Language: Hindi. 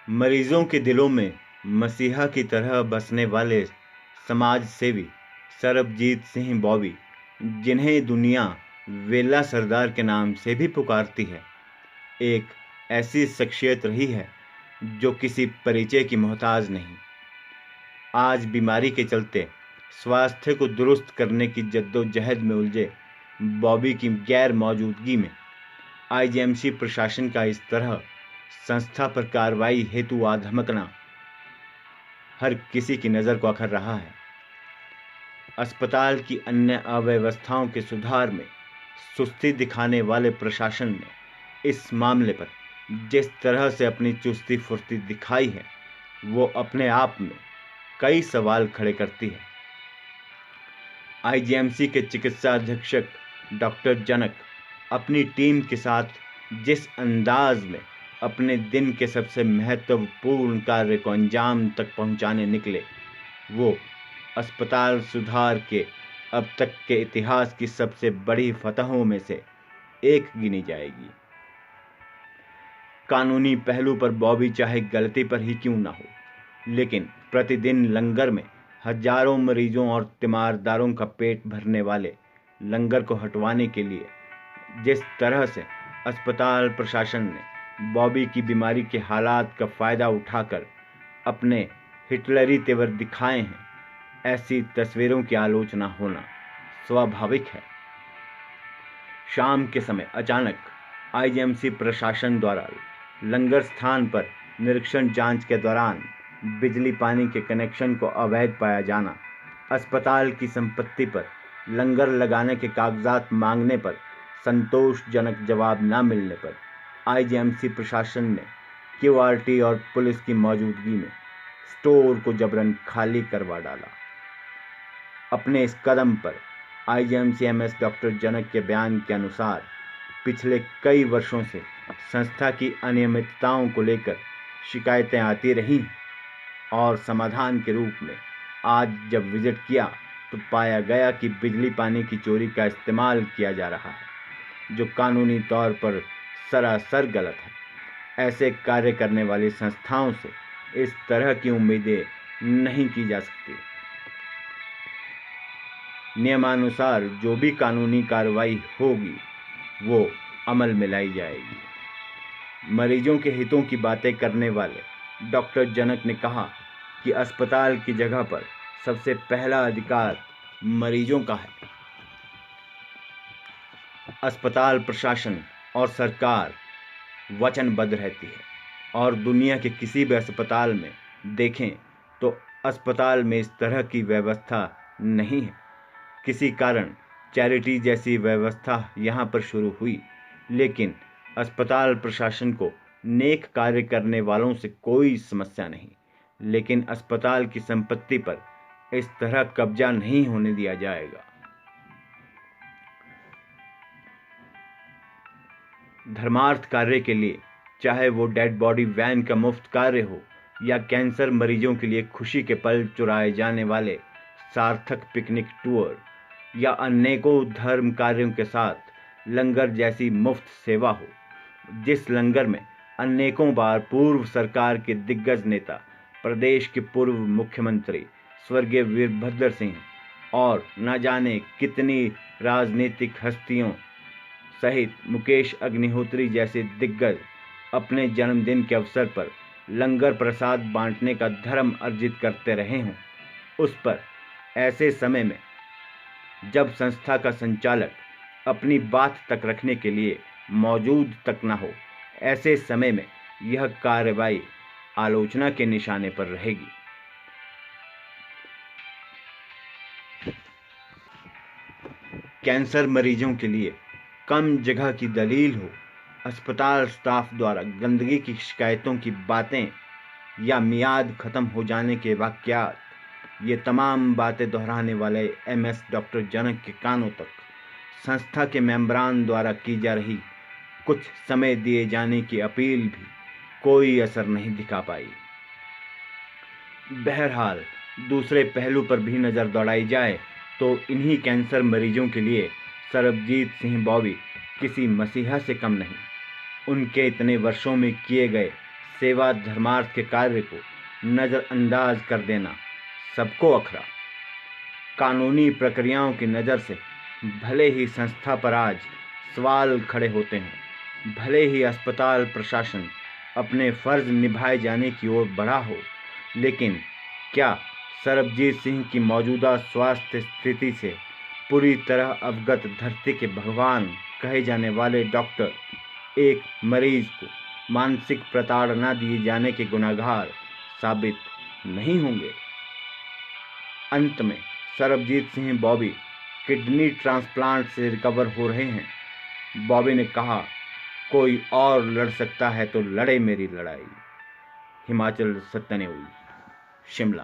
मरीजों के दिलों में मसीहा की तरह बसने वाले समाज सेवी सरबजीत सिंह बॉबी, जिन्हें दुनिया वेला सरदार के नाम से भी पुकारती है, एक ऐसी शख्सियत रही है जो किसी परिचय की मोहताज नहीं। आज बीमारी के चलते स्वास्थ्य को दुरुस्त करने की जद्दोजहद में उलझे बॉबी की गैर मौजूदगी में आईजीएमसी प्रशासन का इस तरह संस्था पर कार्रवाई हेतु आ धमकना हर किसी की नज़र को अखर रहा है। अस्पताल की अन्य अव्यवस्थाओं के सुधार में सुस्ती दिखाने वाले प्रशासन ने इस मामले पर जिस तरह से अपनी चुस्ती फुर्ती दिखाई है, वो अपने आप में कई सवाल खड़े करती है। आईजीएमसी के चिकित्सा अधीक्षक डॉक्टर जनक अपनी टीम के साथ जिस अंदाज में अपने दिन के सबसे महत्वपूर्ण कार्य को अंजाम तक पहुंचाने निकले, वो अस्पताल सुधार के अब तक के इतिहास की सबसे बड़ी फतहों में से एक गिनी जाएगी। कानूनी पहलू पर बॉबी चाहे गलती पर ही क्यों ना हो, लेकिन प्रतिदिन लंगर में हजारों मरीजों और तीमारदारों का पेट भरने वाले लंगर को हटवाने के लिए जिस तरह से अस्पताल प्रशासन ने बॉबी की बीमारी के हालात का फ़ायदा उठाकर अपने हिटलरी तेवर दिखाए हैं, ऐसी तस्वीरों की आलोचना होना स्वाभाविक है। शाम के समय अचानक आईजीएमसी प्रशासन द्वारा लंगर स्थान पर निरीक्षण जांच के दौरान बिजली पानी के कनेक्शन को अवैध पाया जाना, अस्पताल की संपत्ति पर लंगर लगाने के कागजात मांगने पर संतोषजनक जवाब न मिलने पर आईजीएमसी प्रशासन ने क्यूआरटी और पुलिस की मौजूदगी में स्टोर को जबरन खाली करवा डाला। अपने इस कदम पर आईजीएमसीएमएस डॉक्टर जनक के बयान के अनुसार पिछले कई वर्षों से संस्था की अनियमितताओं को लेकर शिकायतें आती रहीं और समाधान के रूप में आज जब विजिट किया तो पाया गया कि बिजली पानी की चोरी का इस्तेमाल किया जा रहा है, जो कानूनी तौर पर सरासर गलत है। ऐसे कार्य करने वाली संस्थाओं से इस तरह की उम्मीदें नहीं की जा सकती। नियमानुसार जो भी कानूनी कार्रवाई होगी वो अमल में लाई जाएगी। मरीजों के हितों की बातें करने वाले डॉक्टर जनक ने कहा कि अस्पताल की जगह पर सबसे पहला अधिकार मरीजों का है। अस्पताल प्रशासन और सरकार वचनबद्ध रहती है और दुनिया के किसी भी अस्पताल में देखें तो अस्पताल में इस तरह की व्यवस्था नहीं है। किसी कारण चैरिटी जैसी व्यवस्था यहाँ पर शुरू हुई, लेकिन अस्पताल प्रशासन को नेक कार्य करने वालों से कोई समस्या नहीं, लेकिन अस्पताल की संपत्ति पर इस तरह कब्जा नहीं होने दिया जाएगा। धर्मार्थ कार्य के लिए, चाहे वो डेड बॉडी वैन का मुफ्त कार्य हो या कैंसर मरीजों के लिए खुशी के पल चुराए जाने वाले सार्थक पिकनिक टूर या अनेकों धर्म कार्यों के साथ लंगर जैसी मुफ्त सेवा हो, जिस लंगर में अनेकों बार पूर्व सरकार के दिग्गज नेता, प्रदेश के पूर्व मुख्यमंत्री स्वर्गीय वीरभद्र सिंह और न जाने कितनी राजनीतिक हस्तियों सहित मुकेश अग्निहोत्री जैसे दिग्गज अपने जन्मदिन के अवसर पर लंगर प्रसाद बांटने का धर्म अर्जित करते रहे हों, उस पर ऐसे समय में जब संस्था का संचालक अपनी बात तक रखने के लिए मौजूद तक न हो, ऐसे समय में यह कार्रवाई आलोचना के निशाने पर रहेगी। कैंसर मरीजों के लिए कम जगह की दलील हो, अस्पताल स्टाफ द्वारा गंदगी की शिकायतों की बातें या मियाद खत्म हो जाने के वाकयात, ये तमाम बातें दोहराने वाले एमएस डॉक्टर जनक के कानों तक संस्था के मेंबरान द्वारा की जा रही कुछ समय दिए जाने की अपील भी कोई असर नहीं दिखा पाई। बहरहाल दूसरे पहलू पर भी नज़र दौड़ाई जाए तो इन्हीं कैंसर मरीजों के लिए सरबजीत सिंह बॉबी किसी मसीहा से कम नहीं। उनके इतने वर्षों में किए गए सेवा धर्मार्थ के कार्य को नज़रअंदाज कर देना सबको अखरा। कानूनी प्रक्रियाओं की नज़र से भले ही संस्था पर आज सवाल खड़े होते हैं, भले ही अस्पताल प्रशासन अपने फर्ज निभाए जाने की ओर बढ़ा हो, लेकिन क्या सरबजीत सिंह की मौजूदा स्वास्थ्य स्थिति से पूरी तरह अवगत धरती के भगवान कहे जाने वाले डॉक्टर एक मरीज को मानसिक प्रताड़ना दिए जाने के गुनहगार साबित नहीं होंगे? अंत में सरबजीत सिंह बॉबी किडनी ट्रांसप्लांट से रिकवर हो रहे हैं। बॉबी ने कहा, कोई और लड़ सकता है तो लड़े मेरी लड़ाई। हिमाचल सत्य न्यूज़, शिमला।